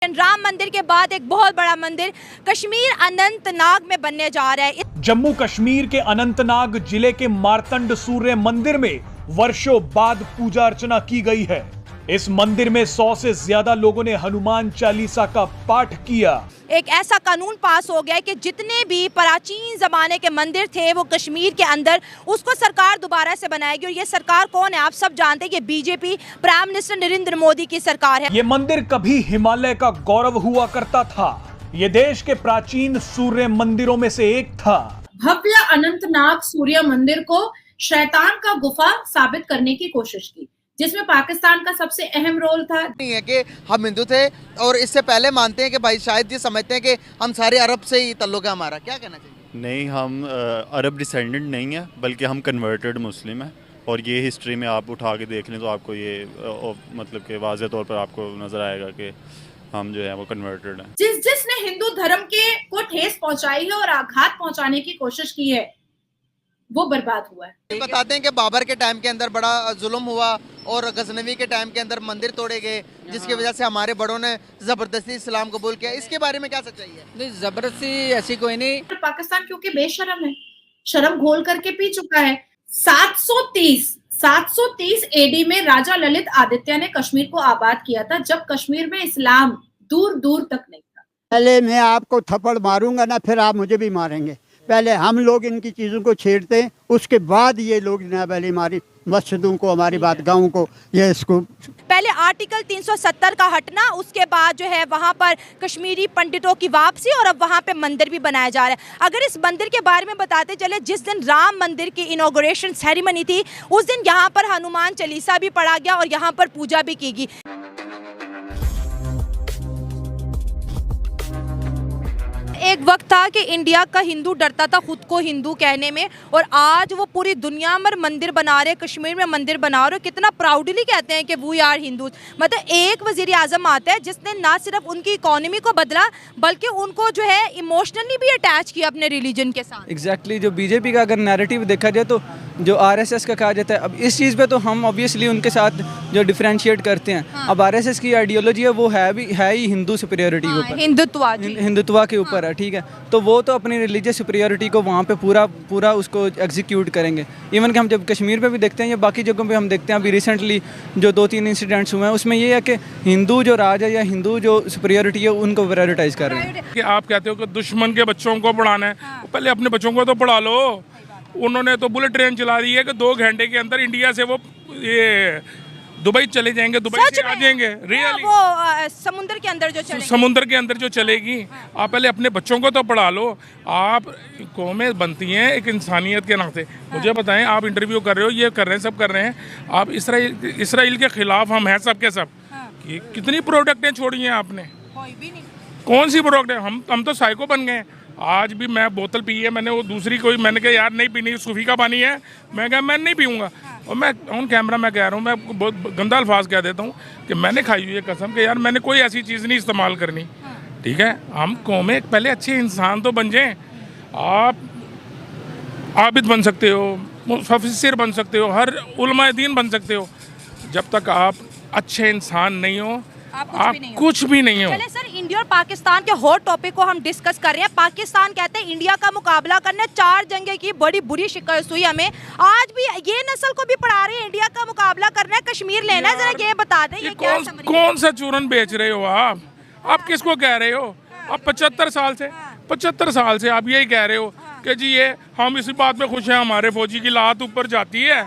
राम मंदिर के बाद एक बहुत बड़ा मंदिर कश्मीर अनंतनाग में बनने जा रहा है। जम्मू कश्मीर के अनंतनाग जिले के मार्तंड सूर्य मंदिर में वर्षों बाद पूजा अर्चना की गई है। इस मंदिर में 100 से ज्यादा लोगों ने हनुमान चालीसा का पाठ किया। एक ऐसा कानून पास हो गया है कि जितने भी प्राचीन जमाने के मंदिर थे वो कश्मीर के अंदर, उसको सरकार दोबारा से बनाएगी। और ये सरकार कौन है आप सब जानते हैं कि BJP prime minister Narendra Modi की सरकार है। ये मंदिर कभी हिमालय का गौरव हुआ करता था। ये देश के प्राचीन सूर्य मंदिरों में से एक था। भव्य अनंतनाग सूर्य मंदिर को शैतान का गुफा साबित करने की कोशिश की, जिसमें पाकिस्तान का सबसे अहम रोल था। नहीं है कि हम हिंदू थे और इससे पहले मानते हैं कि भाई शायद ये समझते हैं कि हम सारे अरब से ही ताल्लुक है हमारा। क्या कहना चाहिए? नहीं, हम अरब डिसेंडेंट नहीं है, बल्कि हम कन्वर्टेड मुस्लिम हैं। और ये हिस्ट्री में आप उठा के देख लें तो आपको ये मतलब कि वाज़े तौर पर आपको नज़र आएगा कि हम जो है वो कन्वर्टेड हैं। जिसने हिंदू धर्म को ठेस पहुंचाई है और आघात पहुंचाने की कोशिश की है, वो बर्बाद हुआ है। बताते हैं कि बाबर के टाइम के अंदर बड़ा जुल्म हुआ और गजनवी के टाइम के अंदर मंदिर तोड़े गए, जिसकी वजह से हमारे बड़ों ने जबरदस्ती इस्लाम कबूल किया। इसके बारे में क्या सच्चाई है? नहीं, जबरदस्ती ऐसी कोई नहीं। पाकिस्तान क्योंकि बेशरम है, शर्म घोल करके पी चुका है। 730 एडी में राजा ललित आदित्य ने कश्मीर को आबाद किया था, जब कश्मीर में इस्लाम दूर दूर तक नहीं था। पहले मैं आपको थप्पड़ मारूंगा ना, फिर आप मुझे भी मारेंगे। पहले हम लोग इनकी चीज़ों को छेड़ते हैं, उसके बाद ये लोग ना पहले हमारी मस्जिदों को, हमारी बात गाँव को, ये इसको पहले आर्टिकल 370 का हटना, उसके बाद जो है वहाँ पर कश्मीरी पंडितों की वापसी और अब वहाँ पे मंदिर भी बनाया जा रहा है। अगर इस मंदिर के बारे में बताते चले, जिस दिन राम मंदिर की इनॉग्रेशन सेरेमनी थी उस दिन यहाँ पर हनुमान चालीसा भी पढ़ा गया और यहाँ पर पूजा भी की गई। एक वक्त था कि इंडिया का हिंदू डरता था खुद को हिंदू कहने में, और आज वो पूरी दुनिया में मंदिर बना रहे, कश्मीर में मंदिर बना रहे, कितना प्राउडली कहते हैं कि वी आर हिंदू। मतलब एक वजीर आजम आता है जिसने ना सिर्फ उनकी इकोनॉमी को बदला बल्कि उनको जो है इमोशनली भी अटैच किया अपने रिलीजन के साथ। एग्जैक्टली जो बीजेपी का अगर नैरेटिव देखा जाए तो जो आरएसएस का कहा जाता है, अब इस चीज़ पे तो हम ऑब्वियसली उनके साथ जो डिफरेंशिएट करते हैं। हाँ। अब आरएसएस की आइडियोलॉजी है वो है ही हिंदू सुपीरियरिटी के ऊपर, हिंदुत्व के ऊपर है, ठीक है। तो वो तो अपनी रिलीजियस सुपीरियरिटी को वहाँ पे पूरा उसको एग्जीक्यूट करेंगे। इवन कि हम जब कश्मीर पे भी देखते हैं या बाकी जगहों पे हम देखते हैं, अभी रिसेंटली जो 2-3 इंसिडेंट्स हुए हैं उसमें ये है कि हिंदू जो राज है या हिंदू जो सुपीरियरिटी है उनको प्रायोरिटाइज कर रहे हैं। कि आप कहते हो कि दुश्मन के बच्चों को पढ़ाना है, पहले अपने बच्चों को तो पढ़ा लो। उन्होंने तो बुलेट ट्रेन चला दी है कि 2 घंटे के अंदर इंडिया से वो ये दुबई चले जाएंगे, दुबई से आ जाएंगे। रियली वो समुद्र के अंदर जो चलेगी। आप पहले अपने बच्चों को तो पढ़ा लो। आप कौमें बनती हैं एक इंसानियत के नाते। मुझे बताएं, आप इंटरव्यू कर रहे हो, ये कर रहे हैं, सब कर रहे हैं, आप इसराइल के खिलाफ हम हैं सब के सब। कितनी प्रोडक्टें छोड़ी हैं आपने? कौन सी प्रोडक्ट है? हम तो साइको बन गए। आज भी मैं बोतल पी है मैंने, वो दूसरी कोई मैंने कहा यार नहीं पीनी, सूफी का पानी है, मैं कहा मैं नहीं पीऊँगा। और मैं ऑन कैमरा मैं कह रहा हूँ, मैं बहुत गंदा अल्फाज कह देता हूँ कि मैंने खाई हुई है कसम कि यार मैंने कोई ऐसी चीज़ नहीं इस्तेमाल करनी, ठीक है। हम कौमें पहले अच्छे इंसान तो बन जाएं। आप आबिद बन सकते हो, मुफस्सिर बन सकते हो, हर उलमाए दीन बन सकते हो। जब तक आप अच्छे इंसान नहीं हो आप कुछ भी नहीं हो। चले सर, इंडिया और पाकिस्तान के हॉट टॉपिक को हम डिस्कस कर रहे हैं। पाकिस्तान कहते हैं इंडिया का मुकाबला करने 4 जंगे की बड़ी बुरी शिकस्त हुई हमें। आज भी ये नस्ल को भी पढ़ा रहे हैं इंडिया का मुकाबला करना है, कश्मीर लेना है। जरा ये बता दें ये क्या कौन सा चूरन बेच रहे हो आप किसको कह रहे हो? आप 75 साल से आप यही कह रहे हो कि जी ये हम इसी बात में खुश हैं, हमारे फौजी की लात ऊपर जाती है,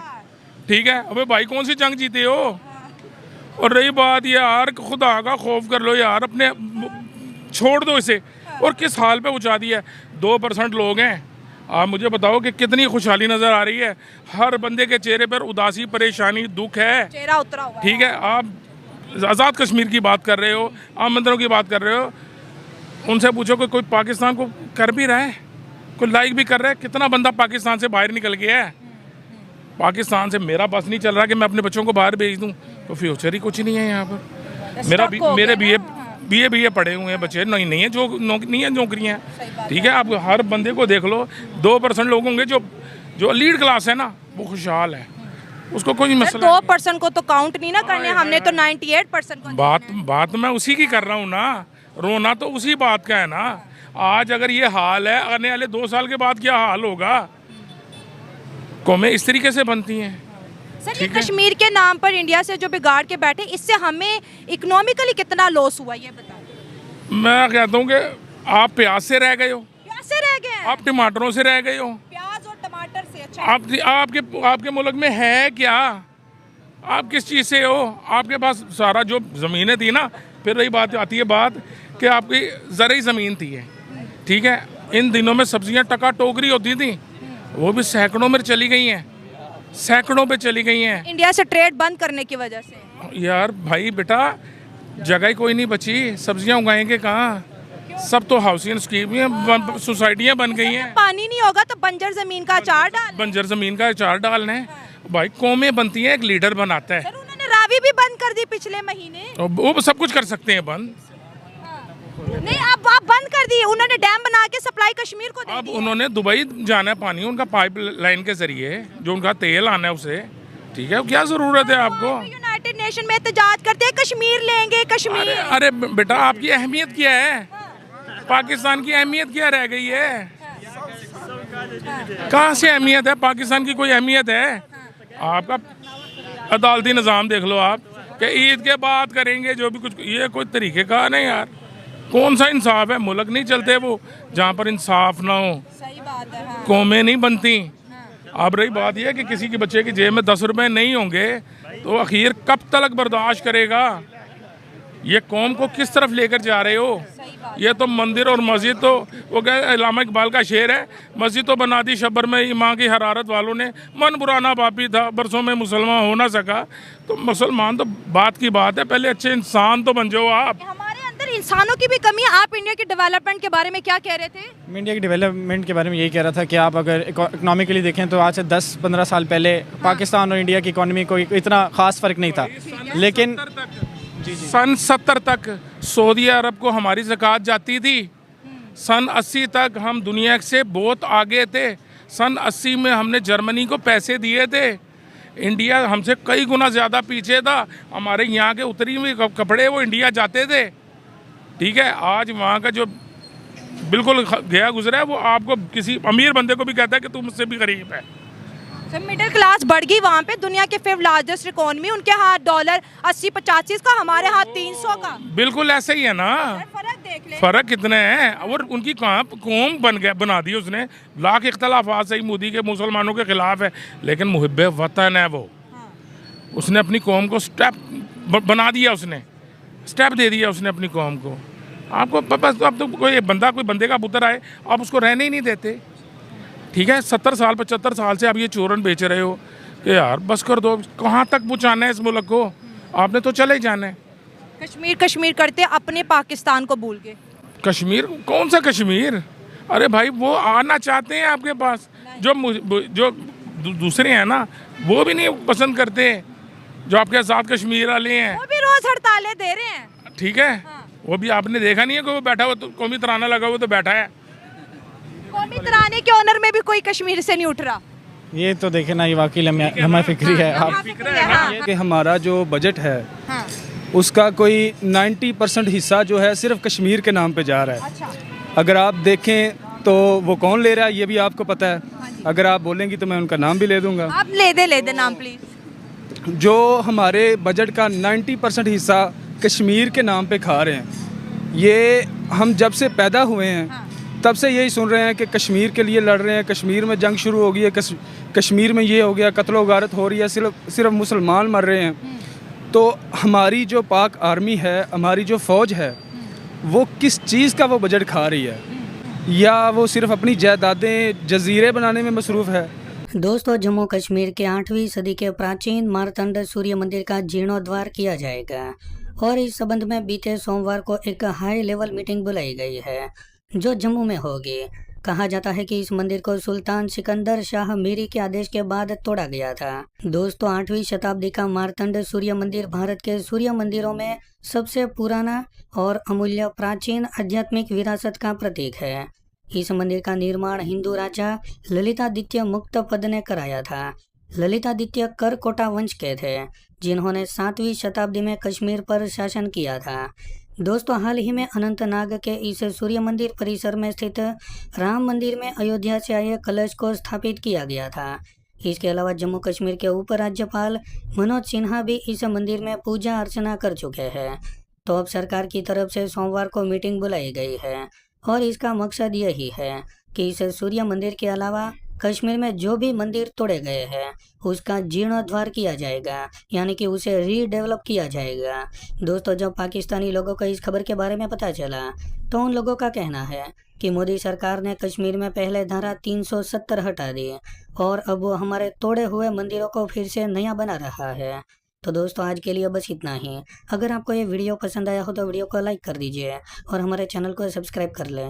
ठीक है। अबे भाई कौन सी जंग जीते हो? और रही बात यार, खुदा का खौफ कर लो यार, अपने छोड़ दो इसे। और किस हाल पे पहुँचा दिया है। 2% लोग हैं। आप मुझे बताओ कि कितनी खुशहाली नज़र आ रही है। हर बंदे के चेहरे पर उदासी, परेशानी, दुख है, चेहरा उतरा हुआ है। ठीक है। आप आज़ाद कश्मीर की बात कर रहे हो, आम मंदिरों की बात कर रहे हो। उनसे पूछो कि कोई पाकिस्तान को कर भी रहा है, कोई लाइक भी कर रहा है? कितना बंदा पाकिस्तान से बाहर निकल गया है? पाकिस्तान से मेरा बस नहीं चल रहा कि मैं अपने बच्चों को बाहर भेज दूं, तो फ्यूचर ही कुछ नहीं है यहाँ पर। मेरे बीए पढ़े हुए हैं बच्चे, नहीं है जो नहीं है नौकरियाँ, ठीक है। आप हर बंदे को देख लो, 2% लोग होंगे जो लीड क्लास है ना, वो खुशहाल है। उसको कोई मसला 2% को तो काउंट नहीं ना करने, हमने तो 98% को बात मैं उसी की कर रहा हूँ ना, रोना तो उसी बात का है ना। आज अगर ये हाल है, आने वाले 2 साल के बाद क्या हाल होगा? कौमें इस तरीके से बनती हैं। सर, ये कश्मीर के नाम पर इंडिया से जो बिगाड़ के बैठे, इससे हमें इकोनॉमिकली कितना लॉस हुआ ये बताओ। मैं कहता हूँ कि आप प्याज से रह गए हो, प्याज से रह गए हैं, आप टमाटरों से रह गए हो, प्याज और टमाटर से। अच्छा, आपके मुल्क में है क्या? आप किस चीज़ से हो? आपके पास सारा जो ज़मीनें थी ना, फिर वही बात आती है बात कि आपकी ज़रूरी ज़मीन थी है, ठीक है। इन दिनों में सब्जियां टका टोकरी होती थी, वो भी सैकड़ों में चली गई हैं, सैकड़ों पे चली गई हैं इंडिया से ट्रेड बंद करने की वजह से। यार भाई बेटा, जगह ही कोई नहीं बची, सब्जियां उगाएंगे कहाँ? सब तो हाउसिंग स्कीम सोसाइटियाँ बन गई हैं। पानी नहीं होगा तो बंजर जमीन का अचार डाल, बंजर जमीन का अचार डालना है भाई। कौमें बनती हैं, एक लीडर बनाता है। सर, उन्होंने रावी भी बंद कर दी पिछले महीने। वो सब कुछ कर सकते हैं बंद। नहीं, अब आप बंद कर दिए। उन्होंने डैम बना के सप्लाई कश्मीर को दे अब दी। उन्होंने दुबई जाना है पानी, उनका पाइप लाइन के जरिए जो उनका तेल आना है उसे, ठीक है। क्या जरूरत है आपको? यूनाइटेड नेशन में एहतजाज करते हैं, कश्मीर लेंगे कश्मीर। अरे बेटा, आपकी अहमियत क्या है? पाकिस्तान की अहमियत क्या रह गई है? कहाँ से अहमियत है? पाकिस्तान की कोई अहमियत है? आपका अदालती निज़ाम देख लो आप, कि ईद के बाद करेंगे जो भी कुछ। ये कोई तरीके का नहीं यार, कौन सा इंसाफ है? मुल्क नहीं चलते वो जहाँ पर इंसाफ ना हो। सही बात है, हाँ। कौमें नहीं बनती। अब रही बात यह कि किसी के बच्चे की जेब में 10 रुपए नहीं होंगे तो आखिर कब तक बर्दाश्त करेगा? ये कौम को किस तरफ लेकर जा रहे हो? ये तो मंदिर और मस्जिद तो वो कहे, इलामा इकबाल का शेर है, मस्जिद तो बना दी शब्बर में ईमान की हरारत वालों ने, मन बुराना पापी था, बरसों में मुसलमान हो ना सका। तो मुसलमान तो बात की बात है, पहले अच्छे इंसान तो बन जाओ आप। हमारे अंदर इंसानों की भी कमी है। आप इंडिया की डेवलपमेंट के बारे में क्या कह रहे थे? मैं इंडिया की डेवलपमेंट के बारे में यही कह रहा था कि आप अगर इकोनॉमिकली देखें तो आज से 10-15 साल पहले पाकिस्तान और इंडिया की इकोनॉमी को इतना ख़ास फ़र्क नहीं था, लेकिन सन 70 तक सऊदी अरब को हमारी ज़कात जाती थी। सन 80 तक हम दुनिया से बहुत आगे थे। सन 80 में हमने जर्मनी को पैसे दिए थे। इंडिया हमसे कई गुना ज़्यादा पीछे था। हमारे यहाँ के उत्तरी में कपड़े वो इंडिया जाते थे, ठीक है। आज वहाँ का जो बिल्कुल गया गुजरा है, वो आपको किसी अमीर बंदे को भी कहता है कि तू मुझसे भी गरीब है। सर, मिडिल क्लास बढ़ गई वहाँ पे। दुनिया के 5th लार्जेस्ट इकोनॉमी, उनके हाथ डॉलर 80-85 का, हमारे हाथ 300 का। बिल्कुल ऐसे ही है ना, फर्क देख ले। फ़र्क कितने हैं। और उनकी कहाँ कौम बना दी उसने। लाख इख्तलाफात सही मोदी के मुसलमानों के खिलाफ है, लेकिन मुहिब्बे वतन है वो। उसने अपनी कौम को स्टेप बना दिया, उसने स्टेप दे दिया उसने अपनी कौम को। आपको बस अब तो कोई बंदे का पुत्र आए, आप उसको रहने ही नहीं देते, ठीक है। 70 साल 75 साल से आप ये चूरन बेच रहे हो कि यार बस कर दो। कहाँ तक पहुँचाना है इस मुल्क को? आपने तो चले ही जाना है। कश्मीर कश्मीर करते अपने पाकिस्तान को भूल के। कश्मीर कौन सा कश्मीर? अरे भाई, वो आना चाहते हैं आपके पास, जो दूसरे हैं ना, वो भी नहीं पसंद करते, जो आपके साथ कश्मीर वाले हैं। वो भी रोज हड़तालें दे रहे हैं, ठीक है। वो भी आपने देखा नहीं है कि वो बैठा हुआ, तो कौमी तराना लगा हुआ तो बैठा है। कौमी तराने के ऑनर में भी कोई कश्मीर से नहीं उठ रहा। ये तो देखे ना, ये वाकई हमारी फिक्री है। आप कि हमारा जो बजट है उसका कोई 90% हिस्सा जो है सिर्फ कश्मीर के नाम पे जा रहा है। अच्छा। अगर आप देखें तो वो कौन ले रहा है ये भी आपको पता है। अगर आप बोलेंगी तो मैं उनका नाम भी ले दूंगा। आप ले दे नाम प्लीज। जो हमारे बजट का 90% हिस्सा कश्मीर के नाम पे खा रहे हैं। ये हम जब से पैदा हुए हैं तब से यही सुन रहे हैं कि कश्मीर के लिए लड़ रहे हैं, कश्मीर में जंग शुरू हो गई है, कश्मीर में ये हो गया, कत्लो गारत हो रही है, सिर्फ मुसलमान मर रहे हैं। तो हमारी जो पाक आर्मी है, हमारी जो फ़ौज है, वो किस चीज़ का वो बजट खा रही है? या वो सिर्फ अपनी जायदादें जजीरे बनाने में मसरूफ़ है? दोस्तों, जम्मू कश्मीर के 8वीं सदी के प्राचीन मारतंड सूर्य मंदिर का जीर्णोद्वार किया जाएगा और इस संबंध में बीते सोमवार को एक हाई लेवल मीटिंग बुलाई गई है जो जम्मू में होगी। कहा जाता है कि इस मंदिर को सुल्तान सिकंदर शाह मीरी के आदेश के बाद तोड़ा गया था। दोस्तों, 8वीं शताब्दी का मारतंड सूर्य मंदिर भारत के सूर्य मंदिरों में सबसे पुराना और अमूल्य प्राचीन आध्यात्मिक विरासत का प्रतीक है। इस मंदिर का निर्माण हिंदू राजा ललितादित्य मुक्तपद ने कराया था। ललितादित्य करकोटा वंश के थे, जिन्होंने 7वीं शताब्दी में कश्मीर पर शासन किया था। दोस्तों, हाल ही में अनंतनाग के इस सूर्य मंदिर परिसर में स्थित राम मंदिर में अयोध्या से आए कलश को स्थापित किया गया था। इसके अलावा जम्मू कश्मीर के उपराज्यपाल मनोज सिन्हा भी इस मंदिर में पूजा अर्चना कर चुके हैं। तो अब सरकार की तरफ से सोमवार को मीटिंग बुलाई गई है और इसका मकसद यही है कि इस सूर्य मंदिर के अलावा कश्मीर में जो भी मंदिर तोड़े गए हैं उसका जीर्णोद्धार किया जाएगा, यानी कि उसे रीडेवलप किया जाएगा। दोस्तों, जब पाकिस्तानी लोगों को इस खबर के बारे में पता चला तो उन लोगों का कहना है कि मोदी सरकार ने कश्मीर में पहले धारा 370 हटा दी और अब वो हमारे तोड़े हुए मंदिरों को फिर से नया बना रहा है। तो दोस्तों, आज के लिए बस इतना ही। अगर आपको ये वीडियो पसंद आया हो तो वीडियो को लाइक कर दीजिए और हमारे चैनल को सब्सक्राइब कर लें।